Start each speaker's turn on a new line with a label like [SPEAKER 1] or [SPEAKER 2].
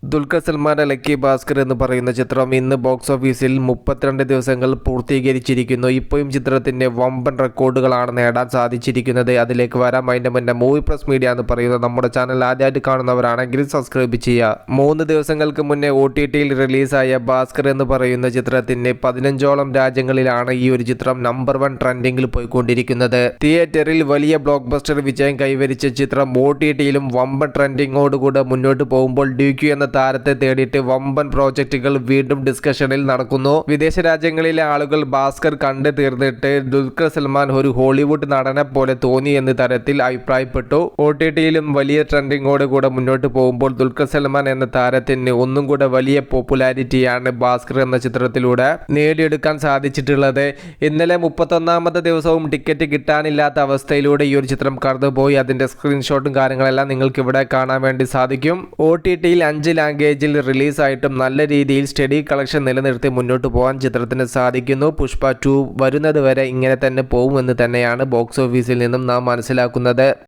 [SPEAKER 1] ദുൽഖർ സൽമാന്റെ ലക്കി ഭാസ്കർ എന്ന് പറയുന്ന ചിത്രം ഇന്ന് ബോക്സ് ഓഫീസിൽ 32 ദിവസങ്ങൾ പൂർത്തീകരിച്ചിരിക്കുന്നു. ഇപ്പോഴും ചിത്രത്തിന്റെ വമ്പൻ റെക്കോർഡുകളാണ് നേടാൻ സാധിച്ചിരിക്കുന്നത്. അതിലേക്ക് വരാം. അതിന്റെ മുന്നേ മൂവി പ്ലസ് മീഡിയ എന്ന് പറയുന്ന നമ്മുടെ ചാനൽ ആദ്യമായിട്ട് കാണുന്നവരാണെങ്കിൽ സബ്സ്ക്രൈബ് ചെയ്യുക. 3 ദിവസങ്ങൾക്ക് മുന്നേ OTTയിൽ റിലീസായ ഭാസ്കർ എന്ന് പറയുന്ന ചിത്രത്തിന് 15ഓളം രാജ്യങ്ങളിലാണ് ഈ ഒരു ചിത്രം നമ്പർ 1 ട്രെൻഡിങ്ങിൽ പോയിക്കൊണ്ടിരിക്കുന്നത്. തിയേറ്ററിൽ വലിയ ബ്ലോക്ക് ബസ്റ്റർ വിജയം കൈവരിച്ച ചിത്രം OTTയിലും വമ്പൻ ട്രെൻഡിങ്ങോടുകൂടെ മുന്നോട്ട് പോകുമ്പോൾ ഡ്യൂക്യു എന്ന താരത്തെ തേടിയിട്ട് വമ്പൻ പ്രോജക്റ്റുകൾ വീണ്ടും ഡിസ്കഷനിൽ നടക്കുന്നു. വിദേശ രാജ്യങ്ങളിലെ ആളുകൾ ഭാസ്കർ കണ്ടു തീർന്നിട്ട് ദുൽഖർ സൽമാൻ ഒരു ഹോളിവുഡ് നടനെ പോലെ തോന്നി എന്ന തരത്തിൽ അഭിപ്രായപ്പെട്ടു. OTTയിലും വലിയ ട്രെൻഡിങ്ങോട് കൂടെ മുന്നോട്ട് പോകുമ്പോൾ ദുൽഖർ സൽമാൻ എന്ന താരത്തിന് ഒന്നും കൂടെ വലിയ പോപ്പുലാരിറ്റിയാണ് ഭാസ്കർ എന്ന ചിത്രത്തിലൂടെ നേടിയെടുക്കാൻ സാധിച്ചിട്ടുള്ളത്. ഇന്നലെ 31ാമത്തെ ദിവസവും ടിക്കറ്റ് കിട്ടാനില്ലാത്ത അവസ്ഥയിലൂടെ ഈ ഒരു ചിത്രം കടന്നുപോയി. അതിന്റെ സ്ക്രീൻഷോട്ടും കാര്യങ്ങളെല്ലാം നിങ്ങൾക്ക് ഇവിടെ കാണാൻ വേണ്ടി സാധിക്കും. OTTയിൽ 5 ലാംഗ്വേജിൽ റിലീസായിട്ടും നല്ല രീതിയിൽ സ്റ്റഡി കളക്ഷൻ നിലനിർത്തി മുന്നോട്ട് പോകാൻ ചിത്രത്തിന് സാധിക്കുന്നു. പുഷ്പ 2 വരുന്നത് വരെ ഇങ്ങനെ തന്നെ പോകുമെന്ന് തന്നെയാണ് ബോക്സ് ഓഫീസിൽ നിന്നും നാം മനസ്സിലാക്കുന്നത്.